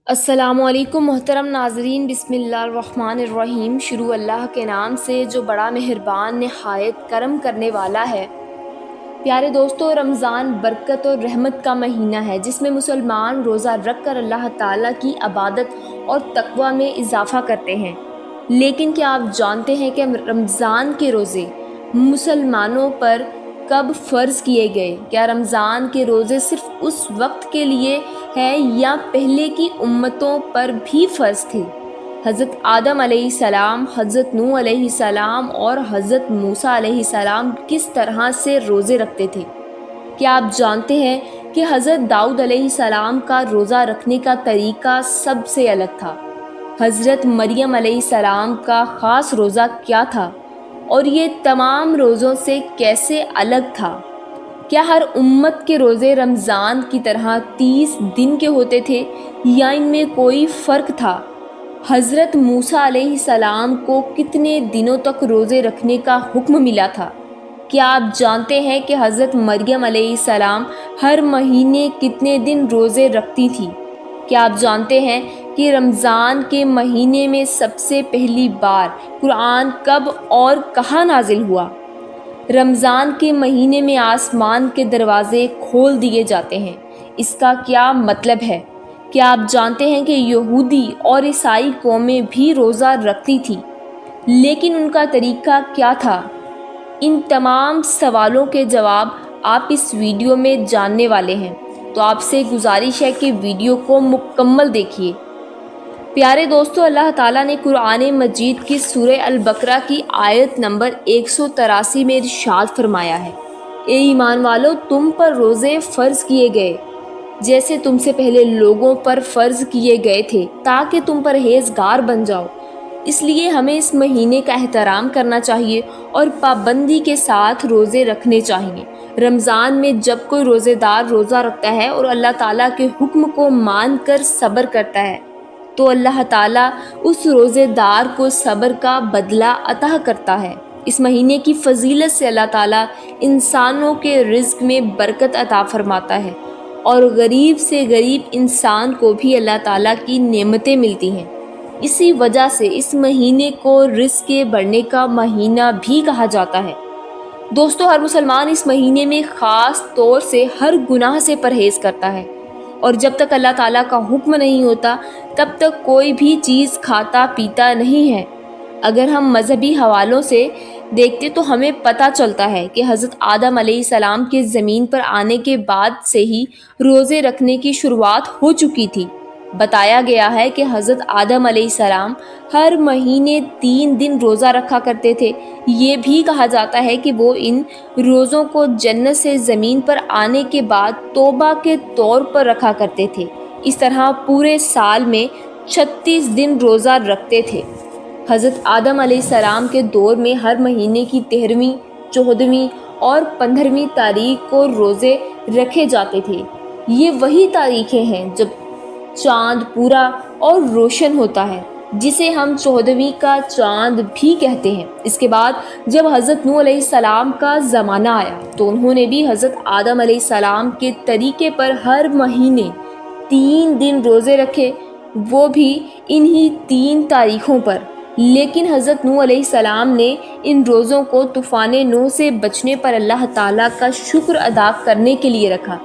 السلام علیکم محترم ناظرین، بسم اللہ الرحمن الرحیم۔ شروع اللہ کے نام سے جو بڑا مہربان نہایت کرم کرنے والا ہے۔ پیارے دوستو، رمضان برکت اور رحمت کا مہینہ ہے جس میں مسلمان روزہ رکھ کر اللہ تعالیٰ کی عبادت اور تقوی میں اضافہ کرتے ہیں۔ لیکن کیا آپ جانتے ہیں کہ رمضان کے روزے مسلمانوں پر کب فرض کیے گئے؟ کیا رمضان کے روزے صرف اس وقت کے لیے ہے یا پہلے کی امتوں پر بھی فرض تھے؟ حضرت آدم علیہ السلام، حضرت نوح علیہ السلام اور حضرت موسیٰ علیہ السلام کس طرح سے روزے رکھتے تھے؟ کیا آپ جانتے ہیں کہ حضرت داؤد علیہ السلام کا روزہ رکھنے کا طریقہ سب سے الگ تھا؟ حضرت مریم علیہ السلام کا خاص روزہ کیا تھا اور یہ تمام روزوں سے کیسے الگ تھا؟ کیا ہر امت کے روزے رمضان کی طرح 30 دن کے ہوتے تھے یا ان میں کوئی فرق تھا؟ حضرت موسیٰ علیہ السلام کو کتنے دنوں تک روزے رکھنے کا حکم ملا تھا؟ کیا آپ جانتے ہیں کہ حضرت مریم علیہ السلام ہر مہینے کتنے دن روزے رکھتی تھی؟ کیا آپ جانتے ہیں کہ رمضان کے مہینے میں سب سے پہلی بار قرآن کب اور کہاں نازل ہوا؟ رمضان کے مہینے میں آسمان کے دروازے کھول دیے جاتے ہیں، اس کا کیا مطلب ہے؟ کیا آپ جانتے ہیں کہ یہودی اور عیسائی قومیں بھی روزہ رکھتی تھیں، لیکن ان کا طریقہ کیا تھا؟ ان تمام سوالوں کے جواب آپ اس ویڈیو میں جاننے والے ہیں، تو آپ سے گزارش ہے کہ ویڈیو کو مکمل دیکھیے۔ پیارے دوستو، اللہ تعالیٰ نے قرآن مجید کی سورہ البقرہ کی آیت نمبر 183 میں ارشاد فرمایا ہے، اے ایمان والو، تم پر روزے فرض کیے گئے جیسے تم سے پہلے لوگوں پر فرض کیے گئے تھے تاکہ تم پرہیزگار بن جاؤ۔ اس لیے ہمیں اس مہینے کا احترام کرنا چاہیے اور پابندی کے ساتھ روزے رکھنے چاہیے۔ رمضان میں جب کوئی روزے دار روزہ رکھتا ہے اور اللہ تعالیٰ کے حکم کو مان کر صبر کرتا ہے تو اللہ تعالیٰ اس روزے دار کو صبر کا بدلہ عطا کرتا ہے۔ اس مہینے کی فضیلت سے اللہ تعالیٰ انسانوں کے رزق میں برکت عطا فرماتا ہے اور غریب سے غریب انسان کو بھی اللہ تعالیٰ کی نعمتیں ملتی ہیں۔ اسی وجہ سے اس مہینے کو رزق کے بڑھنے کا مہینہ بھی کہا جاتا ہے۔ دوستو، ہر مسلمان اس مہینے میں خاص طور سے ہر گناہ سے پرہیز کرتا ہے اور جب تک اللہ تعالیٰ کا حکم نہیں ہوتا تب تک کوئی بھی چیز کھاتا پیتا نہیں ہے۔ اگر ہم مذہبی حوالوں سے دیکھتے تو ہمیں پتہ چلتا ہے کہ حضرت آدم علیہ السلام کے زمین پر آنے کے بعد سے ہی روزے رکھنے کی شروعات ہو چکی تھی۔ بتایا گیا ہے کہ حضرت آدم علیہ السلام ہر مہینے 3 دن روزہ رکھا کرتے تھے۔ یہ بھی کہا جاتا ہے کہ وہ ان روزوں کو جنت سے زمین پر آنے کے بعد توبہ کے طور پر رکھا کرتے تھے۔ اس طرح پورے سال میں 36 دن روزہ رکھتے تھے۔ حضرت آدم علیہ السلام کے دور میں ہر مہینے کی 13ویں، 14ویں اور 15ویں تاریخ کو روزے رکھے جاتے تھے۔ یہ وہی تاریخیں ہیں جب چاند پورا اور روشن ہوتا ہے، جسے ہم 14ویں کا چاند بھی کہتے ہیں۔ اس کے بعد جب حضرت نوح علیہ السلام کا زمانہ آیا تو انہوں نے بھی حضرت آدم علیہ السلام کے طریقے پر ہر مہینے 3 دن روزے رکھے، وہ بھی انہی 3 تاریخوں پر۔ لیکن حضرت نوح علیہ السلام نے ان روزوں کو طوفان نوح سے بچنے پر اللہ تعالیٰ کا شکر ادا کرنے کے لیے رکھا۔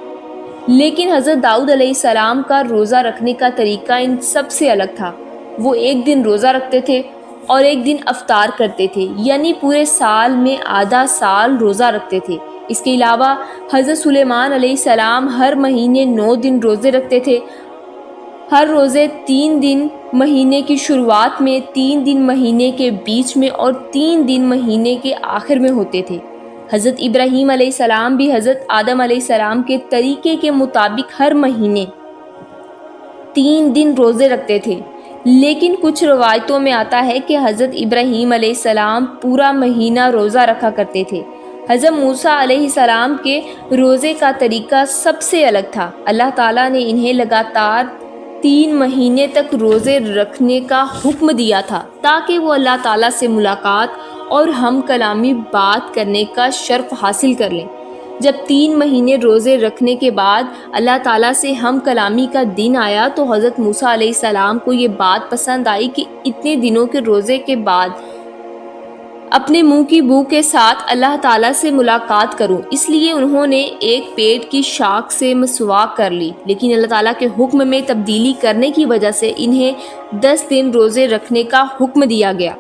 لیکن حضرت داؤد علیہ السلام کا روزہ رکھنے کا طریقہ ان سب سے الگ تھا۔ وہ 1 دن روزہ رکھتے تھے اور 1 دن افطار کرتے تھے، یعنی پورے سال میں آدھا سال روزہ رکھتے تھے۔ اس کے علاوہ حضرت سلیمان علیہ السلام ہر مہینے 9 دن روزے رکھتے تھے۔ ہر روزے 3 دن مہینے کی شروعات میں، 3 دن مہینے کے بیچ میں اور 3 دن مہینے کے آخر میں ہوتے تھے۔ حضرت ابراہیم علیہ السلام بھی حضرت آدم علیہ السلام کے طریقے کے مطابق ہر مہینے 3 دن روزے رکھتے تھے۔ لیکن کچھ روایتوں میں آتا ہے کہ حضرت ابراہیم علیہ السلام پورا مہینہ روزہ رکھا کرتے تھے۔ حضرت موسیٰ علیہ السلام کے روزے کا طریقہ سب سے الگ تھا۔ اللہ تعالیٰ نے انہیں لگاتار 3 مہینے تک روزے رکھنے کا حکم دیا تھا تاکہ وہ اللہ تعالیٰ سے ملاقات اور ہم کلامی بات کرنے کا شرف حاصل کر لیں۔ جب 3 مہینے روزے رکھنے کے بعد اللہ تعالیٰ سے ہم کلامی کا دن آیا تو حضرت موسیٰ علیہ السلام کو یہ بات پسند آئی کہ اتنے دنوں کے روزے کے بعد اپنے منہ کی بو کے ساتھ اللہ تعالیٰ سے ملاقات کروں، اس لیے انہوں نے ایک پیڑ کی شاخ سے مسواک کر لی، لیکن اللہ تعالیٰ کے حکم میں تبدیلی کرنے کی وجہ سے انہیں 10 دن روزے رکھنے کا حکم دیا گیا۔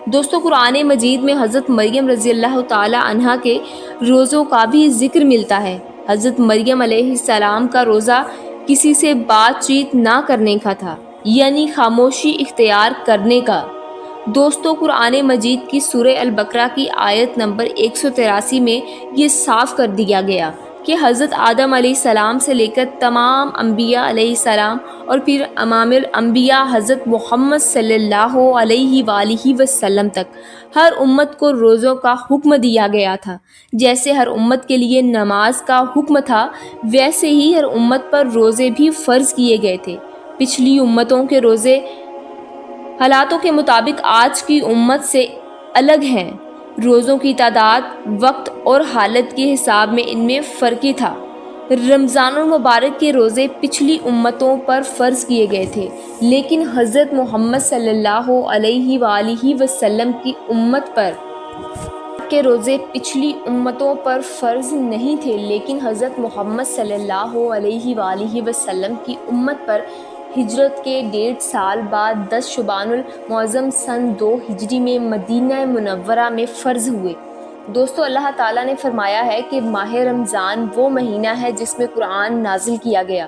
دوستو، قرآن مجید میں حضرت مریم رضی اللہ تعالی عنہا کے روزوں کا بھی ذکر ملتا ہے۔ حضرت مریم علیہ السلام کا روزہ کسی سے بات چیت نہ کرنے کا تھا، یعنی خاموشی اختیار کرنے کا۔ دوستو، قرآن مجید کی سورہ البقرہ کی آیت نمبر 183 میں یہ صاف کر دیا گیا کہ حضرت آدم علیہ السلام سے لے کر تمام انبیاء علیہ السلام اور پھر امام الانبیاء حضرت محمد صلی اللہ علیہ وآلہ وسلم تک ہر امت کو روزوں کا حکم دیا گیا تھا۔ جیسے ہر امت کے لیے نماز کا حکم تھا، ویسے ہی ہر امت پر روزے بھی فرض کیے گئے تھے۔ پچھلی امتوں کے روزے حالاتوں کے مطابق آج کی امت سے الگ ہیں۔ روزوں کی تعداد، وقت اور حالت کے حساب میں ان میں فرق تھا۔ رمضان المبارک کے روزے پچھلی امتوں پر فرض کیے گئے تھے، لیکن حضرت محمد صلی اللہ علیہ وآلہ وسلم کی امت پر کے روزے پچھلی امتوں پر فرض نہیں تھے، لیکن حضرت محمد صلی اللہ علیہ وآلہ وسلم کی امت پر ہجرت کے 1.5 سال بعد 10 شعبان المعظم سن 2 ہجری میں مدینہ منورہ میں فرض ہوئے۔ دوستو، اللہ تعالیٰ نے فرمایا ہے کہ ماہ رمضان وہ مہینہ ہے جس میں قرآن نازل کیا گیا،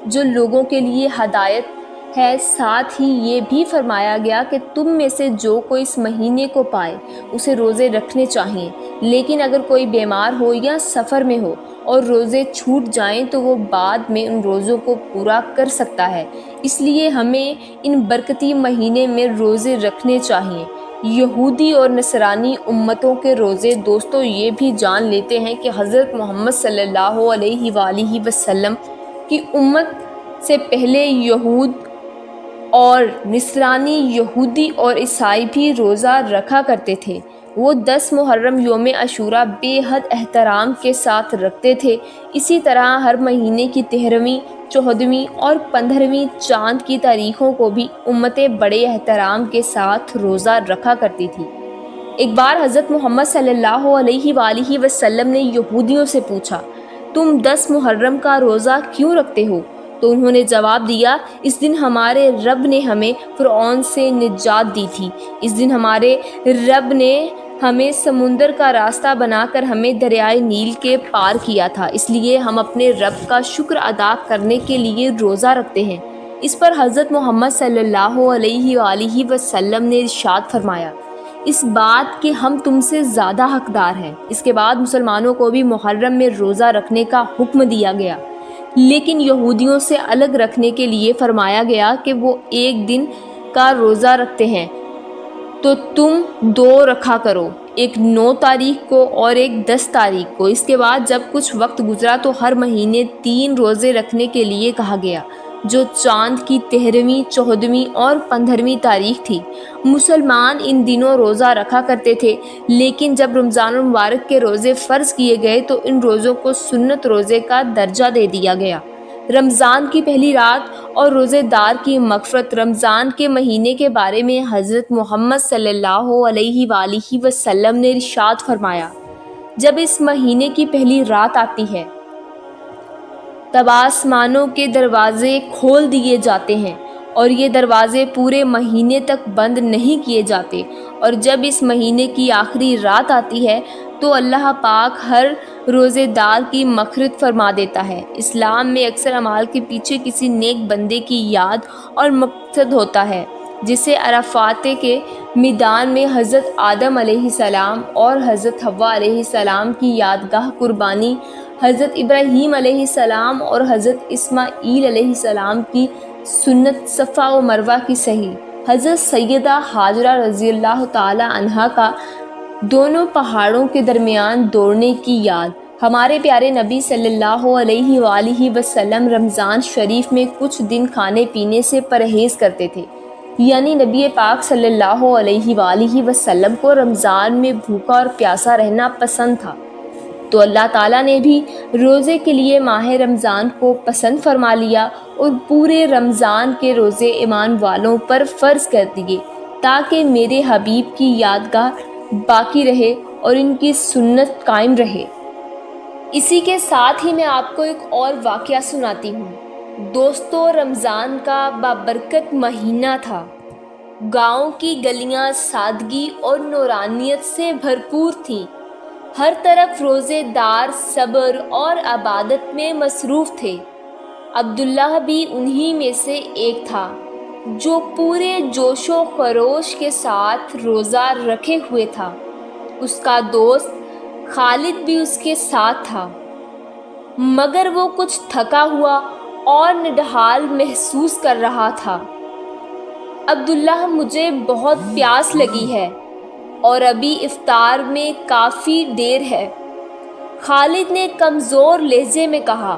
جو لوگوں کے لیے ہدایت ہے۔ ساتھ ہی یہ بھی فرمایا گیا کہ تم میں سے جو کوئی اس مہینے کو پائے اسے روزے رکھنے چاہیے، لیکن اگر کوئی بیمار ہو یا سفر میں ہو اور روزے چھوٹ جائیں تو وہ بعد میں ان روزوں کو پورا کر سکتا ہے۔ اس لیے ہمیں ان برکتی مہینے میں روزے رکھنے چاہیے۔ یہودی اور نصرانی امتوں کے روزے، دوستو یہ بھی جان لیتے ہیں کہ حضرت محمد صلی اللہ علیہ وآلہ وسلم کی امت سے پہلے یہود اور نصرانی، یہودی اور عیسائی بھی روزہ رکھا کرتے تھے۔ وہ 10 محرم یوم عاشوراء بے حد احترام کے ساتھ رکھتے تھے۔ اسی طرح ہر مہینے کی 13ویں، 14ویں اور 15ویں چاند کی تاریخوں کو بھی امتیں بڑے احترام کے ساتھ روزہ رکھا کرتی تھی۔ ایک بار حضرت محمد صلی اللہ علیہ وآلہ وسلم نے یہودیوں سے پوچھا، تم 10 محرم کا روزہ کیوں رکھتے ہو؟ تو انہوں نے جواب دیا، اس دن ہمارے رب نے ہمیں فرعون سے نجات دی تھی، اس دن ہمارے رب نے ہمیں سمندر کا راستہ بنا کر ہمیں دریائے نیل کے پار کیا تھا، اس لیے ہم اپنے رب کا شکر ادا کرنے کے لیے روزہ رکھتے ہیں۔ اس پر حضرت محمد صلی اللہ علیہ وآلہ وسلم نے ارشاد فرمایا، اس بات کہ ہم تم سے زیادہ حقدار ہیں۔ اس کے بعد مسلمانوں کو بھی محرم میں روزہ رکھنے کا حکم دیا گیا، لیکن یہودیوں سے الگ رکھنے کے لیے فرمایا گیا کہ وہ ایک دن کا روزہ رکھتے ہیں تو تم 2 رکھا کرو، ایک 9 تاریخ کو اور ایک 10 تاریخ کو۔ اس کے بعد جب کچھ وقت گزرا تو ہر مہینے 3 روزے رکھنے کے لیے کہا گیا، جو چاند کی 13ویں، 14ویں اور 15ویں تاریخ تھی۔ مسلمان ان دنوں روزہ رکھا کرتے تھے، لیکن جب رمضان المبارک کے روزے فرض کیے گئے تو ان روزوں کو سنت روزے کا درجہ دے دیا گیا۔ رمضان کی پہلی رات اور روزے دار کی مغفرت۔ رمضان کے مہینے کے بارے میں حضرت محمد صلی اللہ علیہ وآلہ وسلم نے ارشاد فرمایا، جب اس مہینے کی پہلی رات آتی ہے تب آسمانوں کے دروازے کھول دیے جاتے ہیں اور یہ دروازے پورے مہینے تک بند نہیں کیے جاتے، اور جب اس مہینے کی آخری رات آتی ہے تو اللہ پاک ہر روزے دار کی مغفرت فرما دیتا ہے۔ اسلام میں اکثر اعمال کے پیچھے کسی نیک بندے کی یاد اور مقصد ہوتا ہے، جسے عرفات کے میدان میں حضرت آدم علیہ السلام اور حضرت حوا علیہ السلام کی یادگاہ قربانی، حضرت ابراہیم علیہ السلام اور حضرت اسماعیل علیہ السلام کی سنت صفا و مروہ کی صحیح، حضرت سیدہ ہاجرہ رضی اللہ تعالی عنہا کا دونوں پہاڑوں کے درمیان دوڑنے کی یاد۔ ہمارے پیارے نبی صلی اللہ علیہ وآلہ وسلم رمضان شریف میں کچھ دن کھانے پینے سے پرہیز کرتے تھے، یعنی نبی پاک صلی اللہ علیہ وآلہ وسلم کو رمضان میں بھوکا اور پیاسا رہنا پسند تھا۔ تو اللہ تعالیٰ نے بھی روزے کے لیے ماہ رمضان کو پسند فرما لیا اور پورے رمضان کے روزے ایمان والوں پر فرض کر دیے تاکہ میرے حبیب کی یادگار باقی رہے اور ان کی سنت قائم رہے۔ اسی کے ساتھ ہی میں آپ کو ایک اور واقعہ سناتی ہوں۔ دوستو، رمضان کا بابرکت مہینہ تھا۔ گاؤں کی گلیاں سادگی اور نورانیت سے بھرپور تھیں۔ ہر طرف روزے دار صبر اور عبادت میں مصروف تھے۔ عبداللہ بھی انہی میں سے ایک تھا جو پورے جوش و خروش کے ساتھ روزہ رکھے ہوئے تھا۔ اس کا دوست خالد بھی اس کے ساتھ تھا، مگر وہ کچھ تھکا ہوا اور نڈھال محسوس کر رہا تھا۔ عبداللہ، مجھے بہت پیاس لگی ہے اور ابھی افطار میں کافی دیر ہے، خالد نے کمزور لہجے میں کہا۔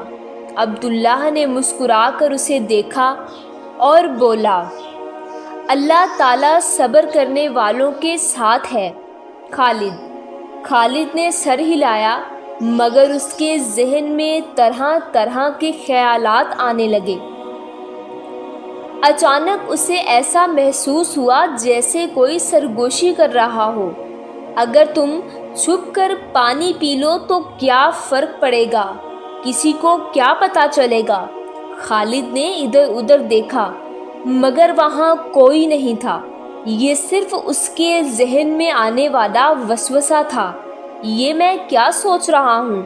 عبداللہ نے مسکرا کر اسے دیکھا اور بولا، اللہ تعالیٰ صبر کرنے والوں کے ساتھ ہے خالد۔ خالد نے سر ہلایا، مگر اس کے ذہن میں طرح طرح کے خیالات آنے لگے۔ اچانک اسے ایسا محسوس ہوا جیسے کوئی سرگوشی کر رہا ہو۔ اگر تم چھپ کر پانی پی لو تو کیا فرق پڑے گا؟ کسی کو کیا پتہ چلے گا؟ خالد نے ادھر ادھر دیکھا، مگر وہاں کوئی نہیں تھا۔ یہ صرف اس کے ذہن میں آنے والا وسوسہ تھا۔ یہ میں کیا سوچ رہا ہوں؟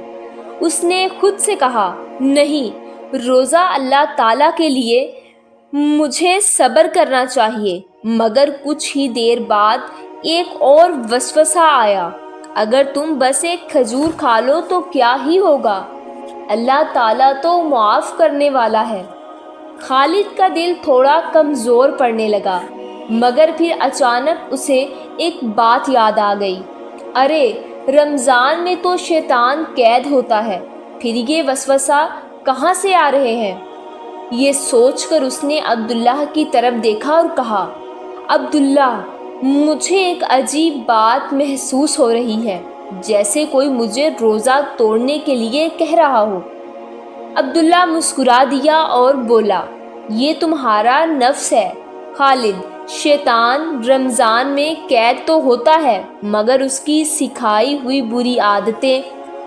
اس نے خود سے کہا، نہیں، روزہ اللہ تعالیٰ کے لیے مجھے صبر کرنا چاہیے۔ مگر کچھ ہی دیر بعد ایک اور وسوسہ آیا، اگر تم بس ایک کھجور کھا لو تو کیا ہی ہوگا؟ اللہ تعالیٰ تو معاف کرنے والا ہے۔ خالد کا دل تھوڑا کمزور پڑنے لگا، مگر پھر اچانک اسے ایک بات یاد آ گئی۔ ارے، رمضان میں تو شیطان قید ہوتا ہے، پھر یہ وسوسہ کہاں سے آ رہے ہیں؟ یہ سوچ کر اس نے عبداللہ کی طرف دیکھا اور کہا، عبداللہ، مجھے ایک عجیب بات محسوس ہو رہی ہے، جیسے کوئی مجھے روزہ توڑنے کے لیے کہہ رہا ہو۔ عبداللہ مسکرا دیا اور بولا، یہ تمہارا نفس ہے خالد۔ شیطان رمضان میں قید تو ہوتا ہے، مگر اس کی سکھائی ہوئی بری عادتیں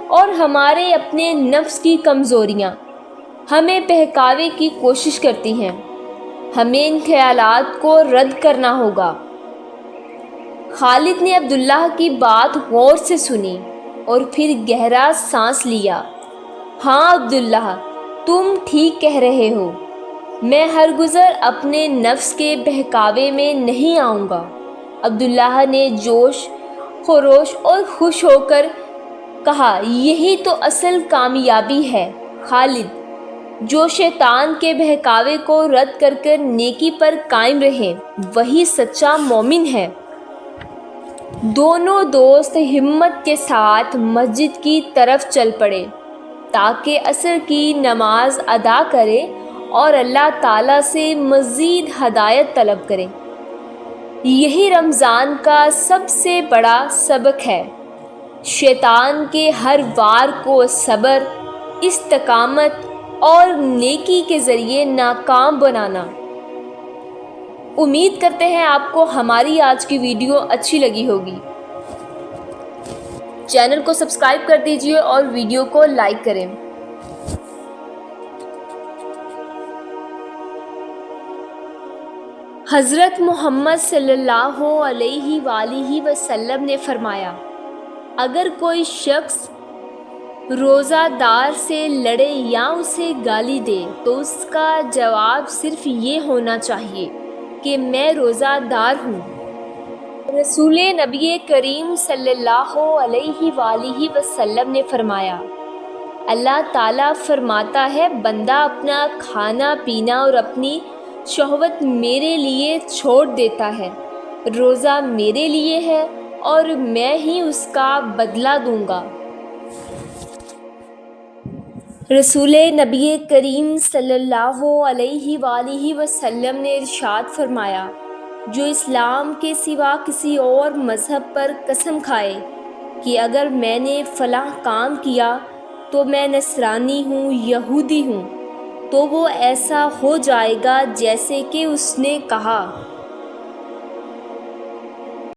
اور ہمارے اپنے نفس کی کمزوریاں ہمیں بہکاوے کی کوشش کرتی ہیں۔ ہمیں ان خیالات کو رد کرنا ہوگا۔ خالد نے عبداللہ کی بات غور سے سنی اور پھر گہرا سانس لیا۔ ہاں عبداللہ، تم ٹھیک کہہ رہے ہو، میں ہرگزر اپنے نفس کے بہکاوے میں نہیں آؤں گا۔ عبداللہ نے جوش خروش اور خوش ہو کر کہا، یہی تو اصل کامیابی ہے خالد، جو شیطان کے بہکاوے کو رد کر کر نیکی پر قائم رہے، وہی سچا مومن ہے۔ دونوں دوست ہمت کے ساتھ مسجد کی طرف چل پڑے تاکہ عصر کی نماز ادا کرے اور اللہ تعالیٰ سے مزید ہدایت طلب کرے۔ یہی رمضان کا سب سے بڑا سبق ہے، شیطان کے ہر وار کو صبر، استقامت اور نیکی کے ذریعے ناکام بنانا۔ امید کرتے ہیں آپ کو ہماری آج کی ویڈیو اچھی لگی ہوگی۔ چینل کو سبسکرائب کر دیجیے اور ویڈیو کو لائک کریں۔ حضرت محمد صلی اللہ علیہ وآلہ وسلم نے فرمایا، اگر کوئی شخص روزہ دار سے لڑے یا اسے گالی دے تو اس کا جواب صرف یہ ہونا چاہیے کہ میں روزہ دار ہوں۔ رسول نبی کریم صلی اللہ علیہ وآلہ وسلم نے فرمایا، اللہ تعالیٰ فرماتا ہے، بندہ اپنا کھانا پینا اور اپنی شہوت میرے لیے چھوڑ دیتا ہے، روزہ میرے لیے ہے اور میں ہی اس کا بدلہ دوں گا۔ رسول نبی کریم صلی اللہ علیہ وآلہ وسلم نے ارشاد فرمایا، جو اسلام کے سوا کسی اور مذہب پر قسم کھائے کہ اگر میں نے فلاں کام کیا تو میں نصرانی ہوں، یہودی ہوں، تو وہ ایسا ہو جائے گا جیسے کہ اس نے کہا۔